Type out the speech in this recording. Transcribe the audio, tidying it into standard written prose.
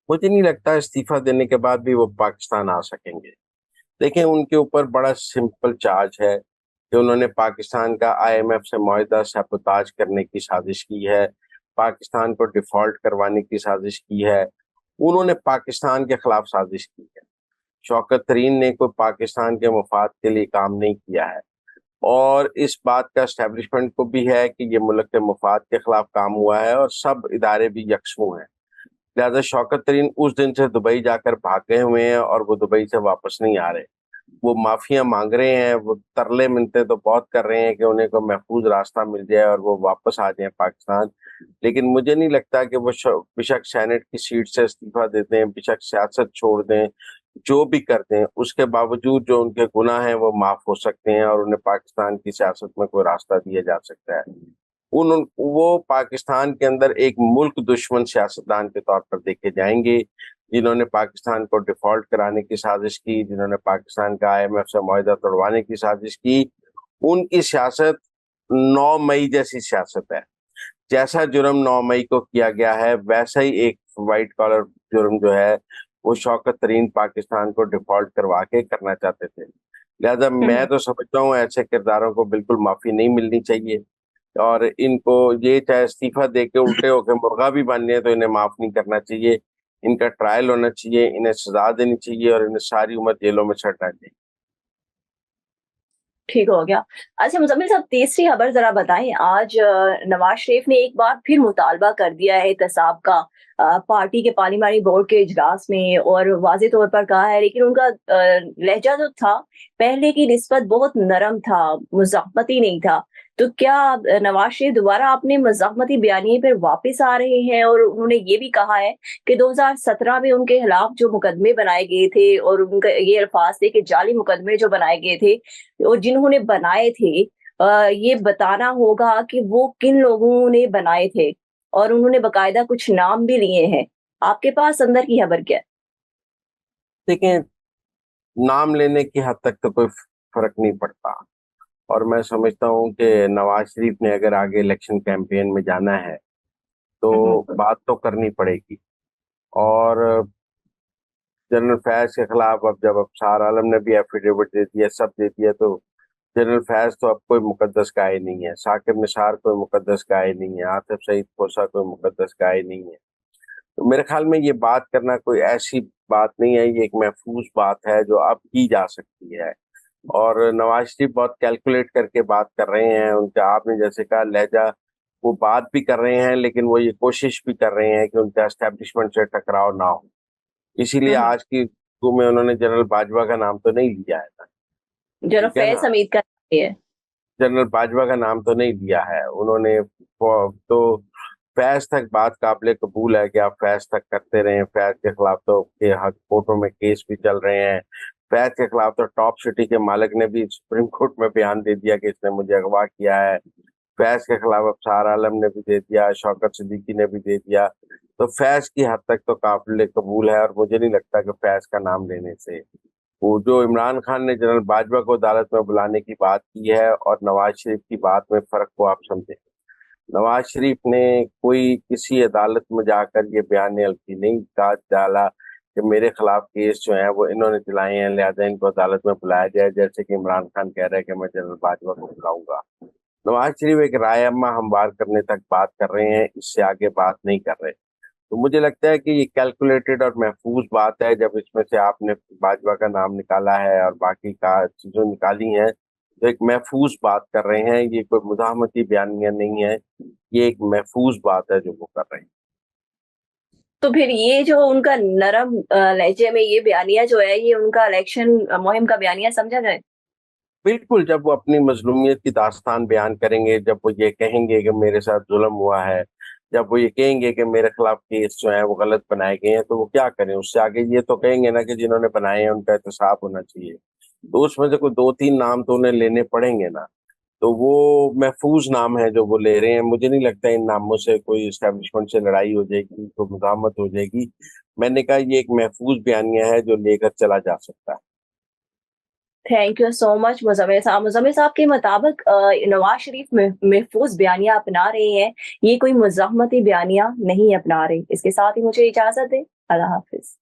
मुझे नहीं लगता इस्तीफा देने के बाद भी वो पाकिस्तान आ सकेंगे। देखें, उनके ऊपर बड़ा सिंपल चार्ज है कि उन्होंने पाकिस्तान का आईएमएफ से मुआहदा सबोताज करने की साजिश की है, पाकिस्तान को डिफॉल्ट करवाने की साजिश की है, उन्होंने पाकिस्तान के खिलाफ साजिश की है। शौकत तरीन ने कोई पाकिस्तान के मफाद के लिए काम नहीं किया है, और इस बात का एस्टेब्लिशमेंट को भी है कि ये मुल्क के मफाद के खिलाफ काम हुआ है, और सब इदारे भी यकसू हैं। लिहाजा शौकत तरीन उस दिन से दुबई जाकर भाग गए हुए हैं और वो दुबई से वापस नहीं आ रहे। वो माफिया मांग रहे हैं, वो तरले मिन्नतें तो बहुत कर रहे हैं कि उन्हें को महफूज रास्ता मिल जाए और वो वापस आ जाए पाकिस्तान। लेकिन मुझे नहीं लगता कि वो बेशक सेनेट की सीट से इस्तीफा दे दें, बेशक सियासत छोड़ दें, जो भी कर दें, उसके बावजूद जो उनके गुनाह हैं वो माफ हो सकते हैं और उन्हें पाकिस्तान की सियासत में कोई रास्ता दिया जा सकता है। वो पाकिस्तान के अंदर एक मुल्क दुश्मन सियासतदान के तौर पर देखे जाएंगे, जिन्होंने पाकिस्तान को डिफॉल्ट कराने की साजिश की, जिन्होंने पाकिस्तान का आईएमएफ से मुआहदा तोड़वाने की साजिश की। उनकी सियासत 9 मई जैसी सियासत है। जैसा जुर्म 9 मई को किया गया है, वैसा ही एक वाइट कॉलर जुर्म जो है वो शौकत तरीन पाकिस्तान को डिफॉल्ट करवा के करना चाहते थे। लिहाजा मैं हम्म। तो समझता हूँ ऐसे किरदारों को बिल्कुल माफी नहीं मिलनी चाहिए, और इनको ये चाहे इस्तीफा दे के उल्टे होके मुर्गा भी बन जाए तो इन्हें माफ नहीं करना चाहिए। इनका ट्रायल होना चाहिए, इन्हें सजा देनी चाहिए और इन्हें सारी उम्र जेलों में सड़ना चाहिए। ठीक हो गया। अच्छा मुजम्मिल साहब, तीसरी खबर जरा बताएं। आज नवाज शरीफ ने एक बार फिर मुतालबा कर दिया है एहतसाब का पार्टी के पार्लिमानी बोर्ड के इजलास में, और वाज़ेह तौर पर कहा है, लेकिन उनका लहजा जो था पहले की निस्बत बहुत नरम था, मुज़ाहमती नहीं था। तो क्या नवाज शरीफ दोबारा अपने मुज़ाहमती बयानिए पर वापस आ रहे हैं? और उन्होंने ये भी कहा है कि 2017 में उनके खिलाफ जो मुकदमे बनाए गए थे, और उनका ये अल्फाज थे कि जाली मुकदमे जो बनाए गए थे और जिन्होंने बनाए थे, ये बताना होगा कि वो किन लोगों ने बनाए थे, और उन्होंने बकायदा कुछ नाम भी लिए हैं। आपके पास अंदर की खबर क्या है? देखें, नाम लेने की हद तक तो कोई फर्क नहीं पड़ता, और मैं समझता हूँ कि नवाज शरीफ ने अगर आगे इलेक्शन कैंपेन में जाना है तो हम्म। बात तो करनी पड़ेगी। और जनरल फैज के खिलाफ अब जब अफसार आलम ने भी एफिडेविट दे दिया, सब दे दिया, तो जनरल फैज तो अब कोई मुकद्दस गाय नहीं है, साकिब निसार कोई मुकद्दस गाय नहीं है, आतिफ सईद खोसा कोई मुकद्दस गाय नहीं है। तो मेरे ख्याल में ये बात करना कोई ऐसी बात नहीं है, ये एक महफूज बात है जो अब की जा सकती है। और नवाज शरीफ बहुत कैलकुलेट करके बात कर रहे हैं, उनका आपने जैसे कहा लहजा, वो बात भी कर रहे हैं, लेकिन वो ये कोशिश भी कर रहे हैं कि उनका एस्टेब्लिशमेंट से टकराव ना हो। इसीलिए हम्म। आज की गुफ्तगू में उन्होंने जनरल बाजवा का नाम तो नहीं लिया है ना। जरा ठीक है फैज ना, हमीद का ये है। जनरल बाजवा का नाम तो नहीं लिया है उन्होंने। तो फैज तक बात काबिल कबूल है कि आप फैज तक करते रहें। फैज के खिलाफ तो के हक कोर्टों में केस भी चल रहे हैं। फैज के खिलाफ तो टॉप सिटी के मालिक ने भी सुप्रीम कोर्ट में बयान दे दिया कि इसने मुझे अगवा किया है। फैज के खिलाफ अफसार आलम ने भी दे दिया, शौकत सिद्दीकी ने भी दे दिया। तो फैज की हद तक तो काबिल कबूल है, और मुझे नहीं लगता कि फैज का नाम लेने से वो जो इमरान खान ने जनरल बाजवा को अदालत में बुलाने की बात की है और नवाज शरीफ की बात में फर्क को आप समझे। नवाज शरीफ ने कोई किसी अदालत में जाकर ये बयान हल्की नहीं कहा डाला कि मेरे खिलाफ केस जो है वो इन्होंने चलाए हैं, लिहाजा इनको अदालत में बुलाया जाए, जैसे कि इमरान खान कह रहे हैं कि मैं जनरल बाजवा को बुलाऊंगा। नवाज शरीफ एक रायनामा हमवार करने तक बात कर रहे हैं, इससे आगे बात नहीं कर रहे। तो मुझे लगता है कि ये कैलकुलेटेड और महफूज बात है। जब इसमें से आपने बाजवा का नाम निकाला है और बाकी का चीजों निकाली हैं, तो एक महफूज बात कर रहे हैं, ये कोई मुज़ाहमती बयानिया नहीं है, ये एक महफूज बात है जो वो कर रहे हैं। तो फिर ये जो उनका नरम लहजे में ये बयानिया जो है, ये उनका इलेक्शन मुहिम का बयानिया समझा जाए? बिल्कुल, जब वो अपनी मजलूमियत की दास्तान बयान करेंगे, जब वो ये कहेंगे कि मेरे साथ जुल्म हुआ है, जब वो ये कहेंगे कि मेरे खिलाफ केस जो है वो गलत बनाए गए हैं, तो वो क्या करें, उससे आगे ये तो कहेंगे ना कि जिन्होंने बनाए हैं उनका एहतसाब होना चाहिए। तो उसमें से कोई दो तीन नाम तो उन्हें लेने पड़ेंगे ना। तो वो महफूज नाम है जो वो ले रहे हैं। मुझे नहीं लगता इन नामों से कोई इस्टेब्लिशमेंट से लड़ाई हो जाएगी, तो मुज़ाहमत हो जाएगी। मैंने कहा ये एक महफूज बयानिया है जो लेकर चला जा सकता है। Thank you so much Muzammil साहब। मुज़म्मिल साहब के मुताबिक नवाज शरीफ महफूज बयानिया अपना रहे हैं, ये कोई मुज़ाहमती बयानिया नहीं अपना रहे। इसके साथ ही मुझे इजाज़त दें। अल्लाह हाफ़िज़।